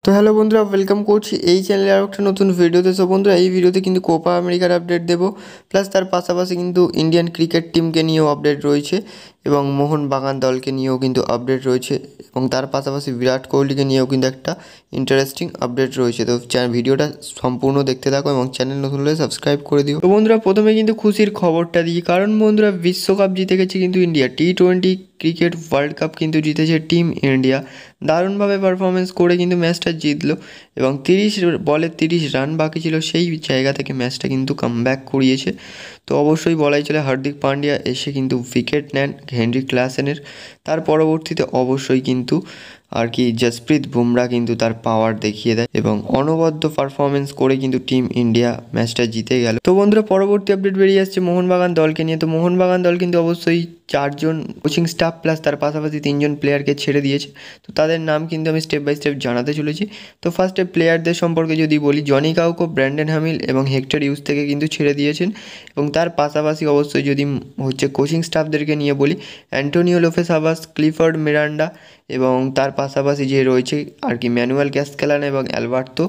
তো হ্যালো বন্ধুরা, ওয়েলকাম করছি এই চ্যানেলে আর একটা নতুন ভিডিওতে। সো বন্ধুরা, এই ভিডিওতে কিন্তু কোপা আমেরিকার আপডেট দেবো, প্লাস তার পাশাপাশি কিন্তু ইন্ডিয়ান ক্রিকেট টিমকে নিয়েও আপডেট রয়েছে এবং মোহনবাগান দলকে নিয়েও কিন্তু আপডেট রয়েছে এবং তার পাশাপাশি বিরাট কোহলিকে নিয়েও কিন্তু একটা ইন্টারেস্টিং আপডেট রয়েছে। তো ভিডিওটা সম্পূর্ণ দেখতে থাকো এবং চ্যানেল নতুন হলে সাবস্ক্রাইব করে দিও। তো বন্ধুরা, প্রথমে কিন্তু খুশির খবরটা দিই, কারণ বন্ধুরা বিশ্বকাপ জিতে গেছে কিন্তু ইন্ডিয়া। টি-20 ক্রিকেট ওয়ার্ল্ড কাপ কিন্তু জিতেছে টিম ইন্ডিয়া। দারুণভাবে পারফরমেন্স করে কিন্তু ম্যাচটা জিতলো এবং 30 বলে 30 রান বাকি ছিল, সেই জায়গা থেকে ম্যাচটা কিন্তু কামব্যাক করিয়েছে। তো অবশ্যই বলাই চলে, হার্দিক পান্ডিয়া এসে কিন্তু উইকেট নেন হেনরিক ক্লাসেনের। তার পরবর্তীতে অবশ্যই কিন্তু আর কি জসপ্রীত বুমরা কিন্তু তার পাওয়ার দেখিয়ে দেয় এবং অনবদ্য পারফরমেন্স করে কিন্তু টিম ইন্ডিয়া ম্যাচটা জিতে গেল। তো বন্ধুরা, পরবর্তী আপডেট বেরিয়ে আসছে মোহনবাগান দলকে নিয়ে। তো মোহনবাগান দল কিন্তু অবশ্যই 4 জন কোচিং স্টাফ প্লাস তার পাশাপাশি 3 জন প্লেয়ারকে ছেড়ে দিয়েছে। তো তাদের নাম কিন্তু আমি স্টেপ বাই স্টেপ জানাতে চলেছি। তো ফার্স্টে প্লেয়ারদের সম্পর্কে যদি বলি, জনি কাউকো, ব্র্যান্ডন হামিল এবং হেক্টর ইউজ থেকে কিন্তু ছেড়ে দিয়েছেন এবং তার পাশাপাশি অবশ্যই যদি কোচিং স্টাফদেরকে নিয়ে বলি, Antonio Lopez Habas, Clifford Miranda এবং তার পাশাপাশি যে রয়েছে আর কি ম্যানুয়েল ক্যাস্টেলানো এবং অ্যালবার্তো,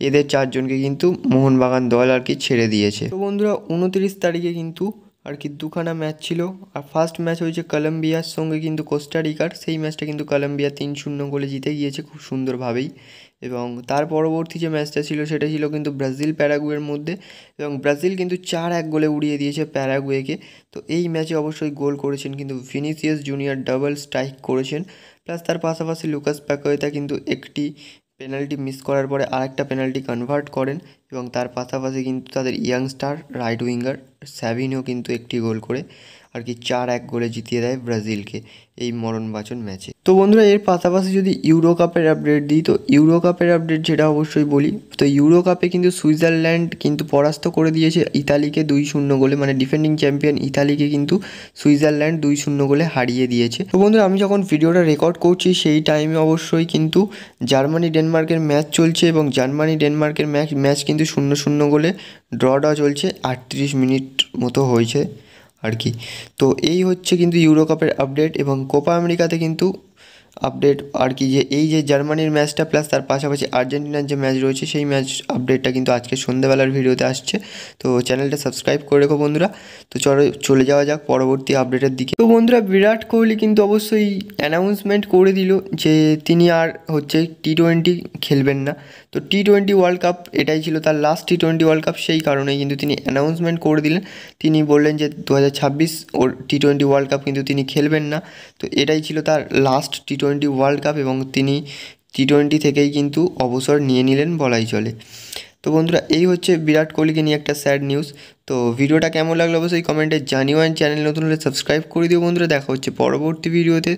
এদের 4 জনকে কিন্তু মোহনবাগান দল আর কি ছেড়ে দিয়েছে। তো বন্ধুরা, 29 তারিখে কিন্তু আর কি দুখানা ম্যাচ ছিল। আর ফার্স্ট ম্যাচ হয়েছে কলম্বিয়ার সঙ্গে কিন্তু কোস্টারিকার। সেই ম্যাচটা কিন্তু কলম্বিয়া 3-0 গোলে জিতে গিয়েছে খুব সুন্দরভাবেই। এবং তার পরবর্তী যে ম্যাচটা ছিল সেটা ছিল কিন্তু ব্রাজিল প্যারাগুয়ের মধ্যে এবং ব্রাজিল কিন্তু 4-1 গোলে উড়িয়ে দিয়েছে প্যারাগুয়েকে। তো এই ম্যাচে অবশ্যই গোল করেছেন কিন্তু ভিনিসিয়াস জুনিয়র, ডাবল স্ট্রাইক করেছেন। প্লাস তার পাশাপাশি লুকাস প্যাকুয়েতা কিন্তু একটি পেনাল্টি মিস করার পরে আরেকটা পেনাল্টি কনভার্ট করেন এবং তার পাশাপাশি কিন্তু তাদের ইয়াংস্টার রাইট উইঙ্গার স্যাভিনও কিন্তু একটি গোল করে আর কি 4-1 গোলে জিতিয়ে দেয় ব্রাজিলকে এই মরণবাচন ম্যাচে। তো বন্ধুরা, এর পাশাপাশি যদি ইউরো কাপের আপডেট দিই, তো ইউরো কাপের আপডেট যেটা অবশ্যই বলি, তো ইউরো কাপে কিন্তু সুইজারল্যান্ড কিন্তু পরাস্ত করে দিয়েছে ইতালিকে 2-0 গোলে, মানে ডিফেন্ডিং চ্যাম্পিয়ন ইতালিকে কিন্তু সুইজারল্যান্ড 2-0 গোলে হারিয়ে দিয়েছে। তো বন্ধুরা, আমি যখন ভিডিওটা রেকর্ড করছি সেই টাইমে অবশ্যই কিন্তু জার্মানি ডেনমার্কের ম্যাচ চলছে এবং জার্মানি ডেনমার্কের ম্যাচ কিন্তু 0-0 গোলে ড্র চলছে। 38 মিনিট মতো হয়েছে আর কি। তো এই হচ্ছে কিন্তু ইউরো কাপের আপডেট এবং কোপা আমেরিকাতে কিন্তু আপডেট আর কি, যে এই যে জার্মানির ম্যাচটা প্লাস তার পাশাপাশি আর্জেন্টিনার যে ম্যাচ রয়েছে সেই ম্যাচ আপডেটটা কিন্তু আজকে সন্ধ্যেবেলার ভিডিওতে আসছে। তো চ্যানেলটা সাবস্ক্রাইব করে রেখো বন্ধুরা। তো চলে যাওয়া যাক পরবর্তী আপডেটের দিকে। তো বন্ধুরা, বিরাট কোহলি কিন্তু অবশ্যই অ্যানাউন্সমেন্ট করে দিল যে তিনি আর টি-20 খেলবেন না। তো টি-20 ওয়ার্ল্ড কাপ এটাই ছিল তার লাস্ট টি-20 ওয়ার্ল্ড কাপ, সেই কারণেই কিন্তু তিনি অ্যানাউন্সমেন্ট করে দিলেন। তিনি বললেন যে 2026 ওর টি-20 ওয়ার্ল্ড কাপ কিন্তু তিনি খেলবেন না। তো এটাই ছিল তার লাস্ট টি-20 ওয়ার্ল্ড কাপ এবং তিনি টি-20 থেকেই কিন্তু অবসর নিয়ে নিলেন বলাই চলে। তো বন্ধুরা, এই হচ্ছে বিরাট কোহলিকে নিয়ে একটা স্যাড নিউজ। তো ভিডিওটা কেমন লাগলো অবশ্যই কমেন্টে জানিও, আর চ্যানেল নতুন হলে সাবস্ক্রাইব করে দিও বন্ধুরা। দেখা হচ্ছে পরবর্তী ভিডিওতে।